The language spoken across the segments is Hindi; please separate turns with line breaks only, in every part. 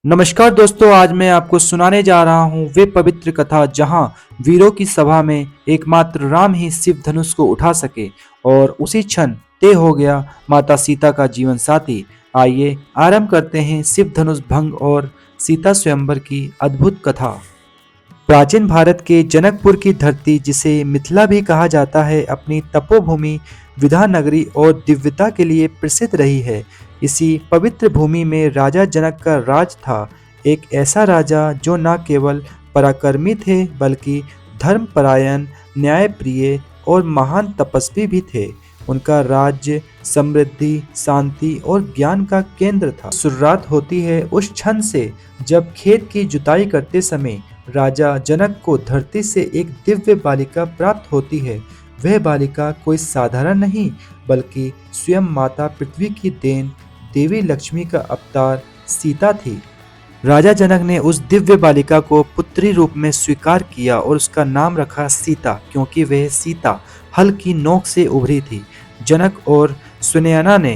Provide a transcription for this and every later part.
नमस्कार दोस्तों, आज मैं आपको सुनाने जा रहा हूँ वे पवित्र कथा जहाँ वीरों की सभा में एकमात्र राम ही शिव धनुष को उठा सके और उसी क्षण तय हो गया माता सीता का जीवन साथी। आइए आरंभ करते हैं शिव धनुष भंग और सीता स्वयंवर की अद्भुत कथा। प्राचीन भारत के जनकपुर की धरती, जिसे मिथिला भी कहा जाता है, अपनी तपोभूमि, विद्यानगरी और दिव्यता के लिए प्रसिद्ध रही है। इसी पवित्र भूमि में राजा जनक का राज था। एक ऐसा राजा जो न केवल पराक्रमी थे बल्कि धर्मपरायण, न्यायप्रिय और महान तपस्वी भी थे। उनका राज्य समृद्धि, शांति और ज्ञान का केंद्र था। शुरुआत होती है उस क्षण से जब खेत की जुताई करते समय राजा जनक को धरती से एक दिव्य बालिका प्राप्त होती है। वह बालिका कोई साधारण नहीं बल्कि स्वयं माता पृथ्वी की देन, देवी लक्ष्मी का अवतार सीता थी। राजा जनक ने उस दिव्य बालिका को पुत्री रूप में स्वीकार किया और उसका नाम रखा सीता, क्योंकि वह सीता हल की नोक से उभरी थी। जनक और सुनयना ने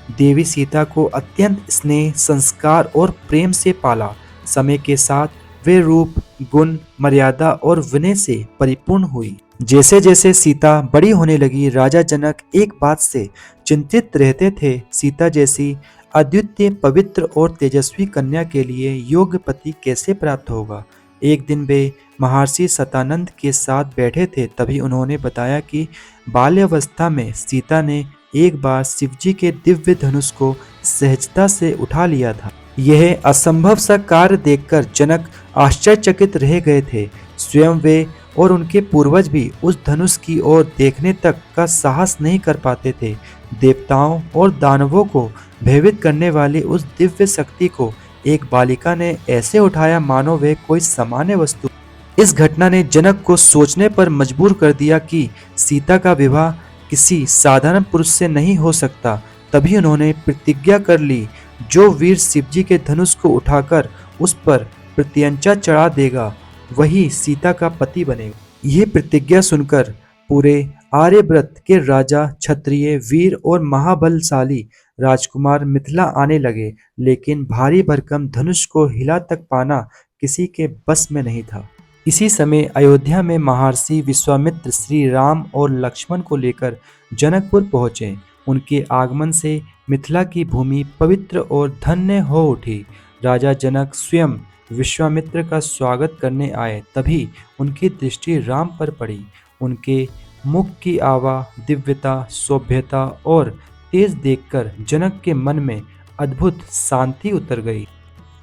देवी सीता को अत्यंत स्नेह, संस्कार और प्रेम से पाला। समय के साथ वे रूप, गुण, मर्यादा और विनय से परिपूर्ण हुई। जैसे जैसे सीता बड़ी होने लगी, राजा जनक एक बात से चिंतित रहते थे, सीता जैसी अद्वितीय, पवित्र और तेजस्वी कन्या के लिए योग्य पति कैसे प्राप्त होगा। एक दिन वे महर्षि सतानंद के साथ बैठे थे, तभी उन्होंने बताया कि बाल्यावस्था में सीता ने एक बार शिवजी के दिव्य धनुष को सहजता से उठा लिया था। यह असंभव सा कार्य देखकर जनक आश्चर्यचकित रह गए थे। स्वयं वे और उनके पूर्वज भी उस धनुष की ओर देखने तक का साहस नहीं कर पाते थे। देवताओं और दानवों को भयभीत करने वाली उस दिव्य शक्ति को एक बालिका ने ऐसे उठाया मानो वह कोई सामान्य वस्तु। इस घटना ने जनक को सोचने पर मजबूर कर दिया कि सीता का विवाह किसी साधारण पुरुष से नहीं हो सकता। तभी उन्होंने प्रतिज्ञा कर ली, जो वीर शिवजी के धनुष को उठाकर उस पर प्रत्यंचा चढ़ा देगा, वही सीता का पति बनेगा। यह प्रतिज्ञा सुनकर पूरे आर्यव्रत के राजा, क्षत्रिय, वीर और महाबलशाली राजकुमार मिथिला आने लगे, लेकिन भारी भरकम धनुष को हिला तक पाना किसी के बस में नहीं था। इसी समय अयोध्या में महर्षि विश्वामित्र श्री राम और लक्ष्मण को लेकर जनकपुर पहुंचे। उनके आगमन से मिथिला की भूमि पवित्र और धन्य हो उठी। राजा जनक स्वयं विश्वामित्र का स्वागत करने आए, तभी उनकी दृष्टि राम पर पड़ी। उनके मुख की आवा, दिव्यता, सभ्यता और तेज देखकर जनक के मन में अद्भुत शांति उतर गई।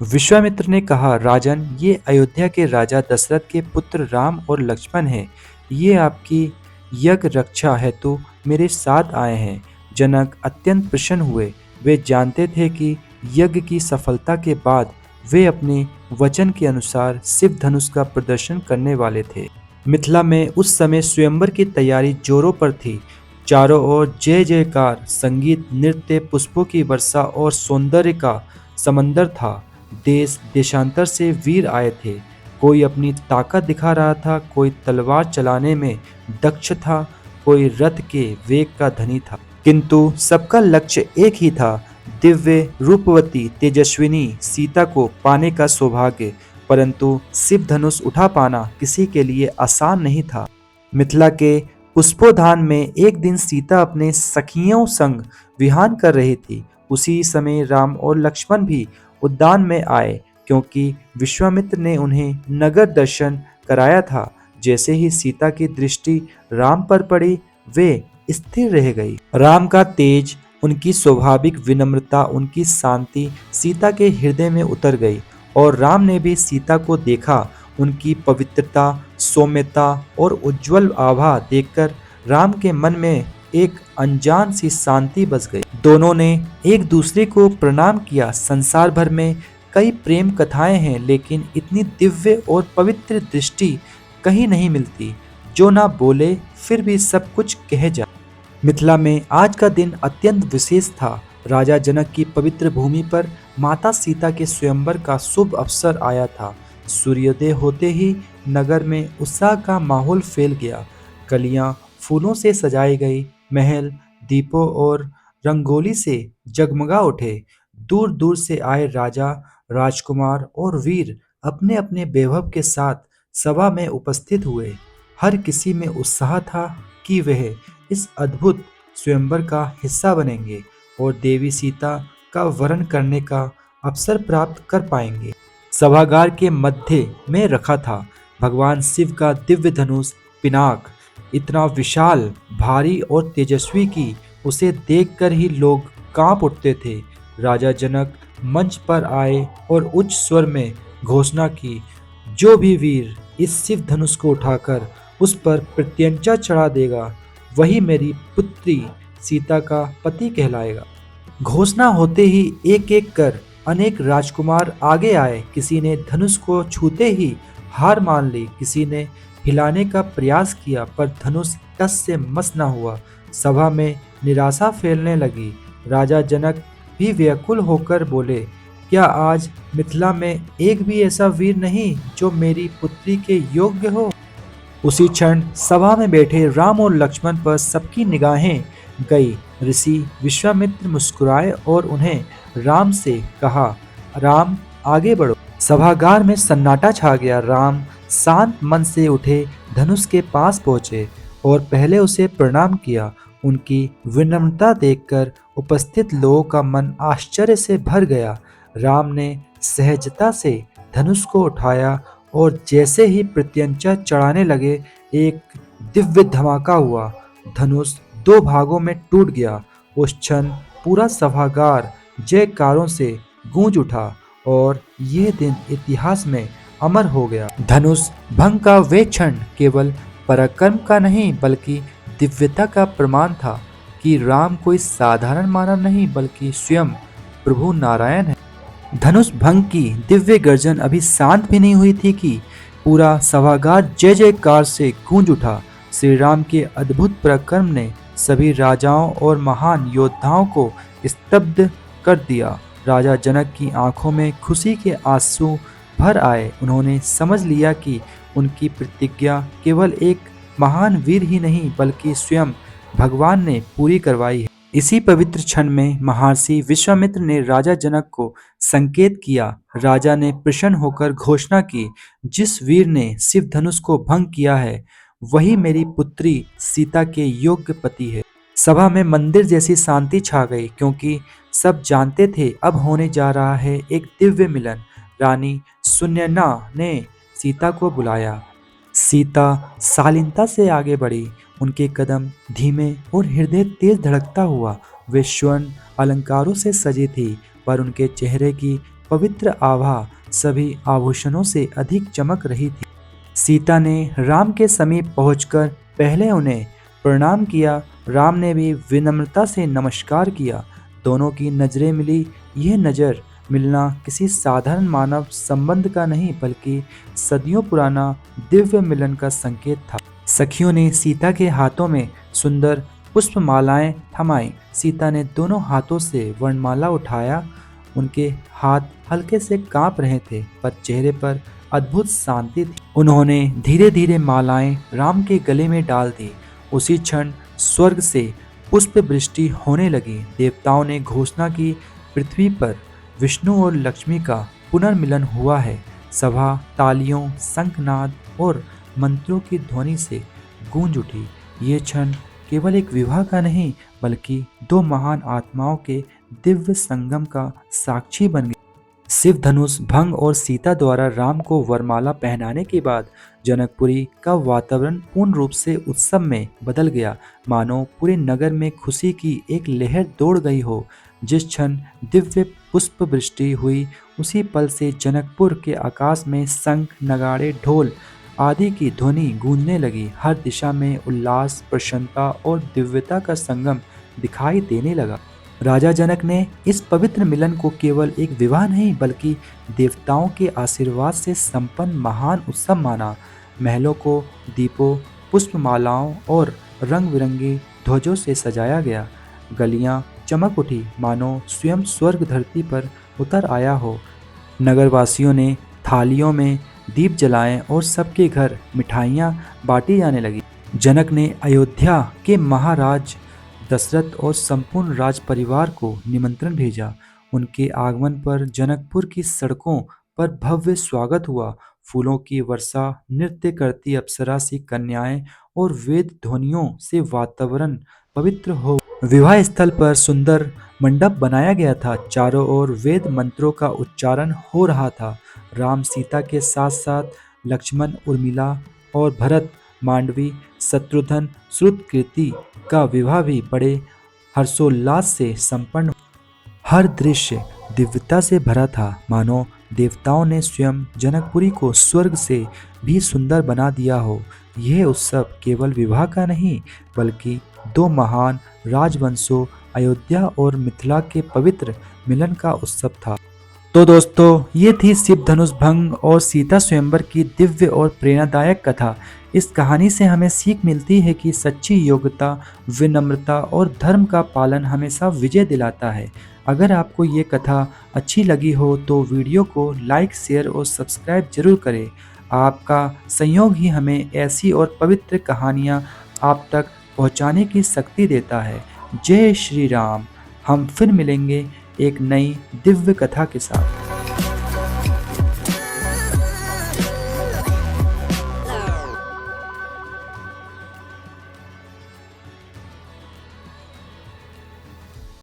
विश्वामित्र ने कहा, राजन, ये अयोध्या के राजा दशरथ के पुत्र राम और लक्ष्मण हैं। ये आपकी यज्ञ रक्षा हेतु मेरे साथ आए हैं। जनक अत्यंत प्रसन्न हुए। वे जानते थे कि यज्ञ की सफलता के बाद वे अपने वचन के अनुसार शिव धनुष का प्रदर्शन करने वाले थे। मिथिला में उस समय स्वयंवर की तैयारी जोरों पर थी। चारों ओर जय जयकार, संगीत, नृत्य, पुष्पों की वर्षा और सौंदर्य का समंदर था। देश देशांतर से वीर आए थे। कोई अपनी ताकत दिखा रहा था, कोई तलवार चलाने में दक्ष था, कोई रथ के वेग का धनी था, किंतु सबका लक्ष्य एक ही था, दिव्य रूपवती तेजस्विनी सीता को पाने का सौभाग्य। परंतु शिव धनुष उठा पाना किसी के लिए आसान नहीं था। मिथिला के पुष्पोद्यान में एक दिन सीता अपने सखियों संग विहार कर रही थी। उसी समय राम और लक्ष्मण भी उद्यान में आए, क्योंकि विश्वामित्र ने उन्हें नगर दर्शन कराया था। जैसे ही सीता की दृष्टि राम पर पड़ी, वे स्थिर रह गई। राम का तेज, उनकी स्वाभाविक विनम्रता, उनकी शांति सीता के हृदय में उतर गई और राम ने भी सीता को देखा। उनकी पवित्रता, सौम्यता और उज्जवल आभा देखकर राम के मन में एक अनजान सी शांति बस गई। दोनों ने एक दूसरे को प्रणाम किया। संसार भर में कई प्रेम कथाएं हैं, लेकिन इतनी दिव्य और पवित्र दृष्टि कहीं नहीं मिलती, जो ना बोले फिर भी सब कुछ कह जाए। मिथिला में आज का दिन अत्यंत विशेष था। राजा जनक की पवित्र भूमि पर माता सीता के स्वयंवर का शुभ अवसर आया था। सूर्योदय होते ही नगर में उत्साह का माहौल फैल गया। गलियां फूलों से सजाई गई, महल दीपों और रंगोली से जगमगा उठे। दूर दूर से आए राजा, राजकुमार और वीर अपने अपने वैभव के साथ सभा में उपस्थित हुए। हर किसी में उत्साह था कि वह इस अद्भुत स्वयंवर का हिस्सा बनेंगे और देवी सीता का वरण करने का अवसर प्राप्त कर पाएंगे। सभागार के मध्य में रखा था भगवान शिव का दिव्य धनुष पिनाक, इतना विशाल, भारी और तेजस्वी कि उसे देखकर ही लोग कांप उठते थे। राजा जनक मंच पर आए और उच्च स्वर में घोषणा की, जो भी वीर इस शिव धनुष को उठाकर उस पर प्रत्यंचा चढ़ा देगा, वही मेरी पुत्री सीता का पति कहलाएगा। घोषणा होते ही एक एक कर अनेक राजकुमार आगे आए। किसी ने धनुष को छूते ही हार मान ली, किसी ने हिलाने का प्रयास किया पर धनुष टस से मस न हुआ। सभा में निराशा फैलने लगी। राजा जनक भी व्याकुल होकर बोले, क्या आज मिथिला में एक भी ऐसा वीर नहीं जो मेरी पुत्री के योग्य हो? उसी क्षण सभा में बैठे राम और लक्ष्मण पर सबकी निगाहें गई। ऋषि विश्वामित्र मुस्कुराए और उन्हें राम से कहा, राम आगे बढ़ो। सभागार में सन्नाटा छा गया। राम शांत मन से उठे, धनुष के पास पहुंचे और पहले उसे प्रणाम किया। उनकी विनम्रता देखकर उपस्थित लोगों का मन आश्चर्य से भर गया। राम ने सहजता से धनुष को उठाया और जैसे ही प्रत्यंचा चढ़ाने लगे, एक दिव्य धमाका हुआ। धनुष दो भागों में टूट गया। उस क्षण पूरा सभागार जयकारों से गूंज उठा और यह दिन इतिहास में अमर हो गया। धनुष भंग का वे क्षण केवल पराक्रम का नहीं बल्कि दिव्यता का प्रमाण था कि राम कोई साधारण मानव नहीं बल्कि स्वयं प्रभु नारायण है। धनुष भंग की दिव्य गर्जन अभी शांत भी नहीं हुई थी कि पूरा सभागार जय जयकार से गूंज उठा। श्री राम के अद्भुत पराक्रम ने सभी राजाओं और महान योद्धाओं को स्तब्ध कर दिया। राजा जनक की आंखों में खुशी के आंसू भर आए। उन्होंने समझ लिया कि उनकी प्रतिज्ञा केवल एक महान वीर ही नहीं बल्कि स्वयं भगवान ने पूरी करवाई है। इसी पवित्र क्षण में महर्षि विश्वामित्र ने राजा जनक को संकेत किया। राजा ने प्रसन्न होकर घोषणा की, जिस वीर ने शिव धनुष को भंग किया है वही मेरी पुत्री सीता के योग्य पति है। सभा में मंदिर जैसी शांति छा गई, क्योंकि सब जानते थे अब होने जा रहा है एक दिव्य मिलन। रानी सुनयना ने सीता को बुलाया। सीता शालीनता से आगे बढ़ी। उनके कदम धीमे और हृदय तेज धड़कता हुआ। वे स्वर्ण अलंकारों से सजी थी, पर उनके चेहरे की पवित्र आभा सभी आभूषणों से अधिक चमक रही थी। सीता ने राम के समीप पहुंचकर पहले उन्हें प्रणाम किया। राम ने भी विनम्रता से नमस्कार किया। दोनों की नजरें मिली। यह नजर मिलना किसी साधारण मानव संबंध का नहीं बल्कि सदियों पुराना दिव्य मिलन का संकेत था। सखियों ने सीता के हाथों में सुंदर पुष्पमालाएं थमाई। सीता ने दोनों हाथों से वर्णमाला उठाया। उनके हाथ हल्के से कांप रहे थे, पर चेहरे पर अद्भुत शांति थी। उन्होंने धीरे धीरे मालाएं राम के गले में डाल दी। उसी क्षण स्वर्ग से पुष्प वृष्टि होने लगी। देवताओं ने घोषणा की, पृथ्वी पर विष्णु और लक्ष्मी का पुनर्मिलन हुआ है। सभा तालियों, शंखनाद और मंत्रों की ध्वनि से गूंज उठी। ये क्षण केवल एक विवाह का नहीं बल्कि दो महान आत्माओं के दिव्य संगम का साक्षी बन गया। शिव धनुष भंग और सीता द्वारा राम को वरमाला पहनाने के बाद जनकपुरी का वातावरण पूर्ण रूप से उत्सव में बदल गया। मानो पूरे नगर में खुशी की एक लहर दौड़ गई हो। जिस क्षण दिव्य पुष्प वृष्टि हुई, उसी पल से जनकपुर के आकाश में शंख, नगाड़े, ढोल आदि की ध्वनि गूंजने लगी। हर दिशा में उल्लास, प्रसन्नता और दिव्यता का संगम दिखाई देने लगा। राजा जनक ने इस पवित्र मिलन को केवल एक विवाह नहीं बल्कि देवताओं के आशीर्वाद से संपन्न महान उत्सव माना। महलों को दीपों, पुष्पमालाओं और रंग बिरंगी ध्वजों से सजाया गया। गलियां चमक उठी, मानो स्वयं स्वर्ग धरती पर उतर आया हो। नगरवासियों ने थालियों में दीप जलाए और सबके घर मिठाइयाँ बांटी जाने लगी। जनक ने अयोध्या के महाराज दशरथ और संपूर्ण राज परिवार को निमंत्रण भेजा। उनके आगमन पर जनकपुर की सड़कों पर भव्य स्वागत हुआ। फूलों की वर्षा, नृत्य करती अप्सरा सी कन्याएं और वेद ध्वनियों से वातावरण पवित्र हो। विवाह स्थल पर सुंदर मंडप बनाया गया था। चारों ओर वेद मंत्रों का उच्चारण हो रहा था। राम सीता के साथ साथ लक्ष्मण, उर्मिला और भरत, मांडवी, शत्रुघ्न, श्रुतकीर्ति का विवाह भी बड़े हर्षोल्लास से संपन्न। हर दृश्य दिव्यता से भरा था, मानो देवताओं ने स्वयं जनकपुरी को स्वर्ग से भी सुंदर बना दिया हो। यह उत्सव केवल विवाह का नहीं, बल्कि दो महान राजवंशों अयोध्या और मिथिला के पवित्र मिलन का उत्सव था। तो दोस्तों, ये थी शिव धनुष भंग और सीता स्वयंवर की दिव्य और प्रेरणादायक कथा। इस कहानी से हमें सीख मिलती है कि सच्ची योग्यता, विनम्रता और धर्म का पालन हमेशा विजय दिलाता है। अगर आपको ये कथा अच्छी लगी हो तो वीडियो को लाइक, शेयर और सब्सक्राइब जरूर करें। आपका सहयोग ही हमें ऐसी और पवित्र कहानियाँ आप तक पहुँचाने की शक्ति देता है। जय श्री राम। हम फिर मिलेंगे एक नई दिव्य कथा के साथ।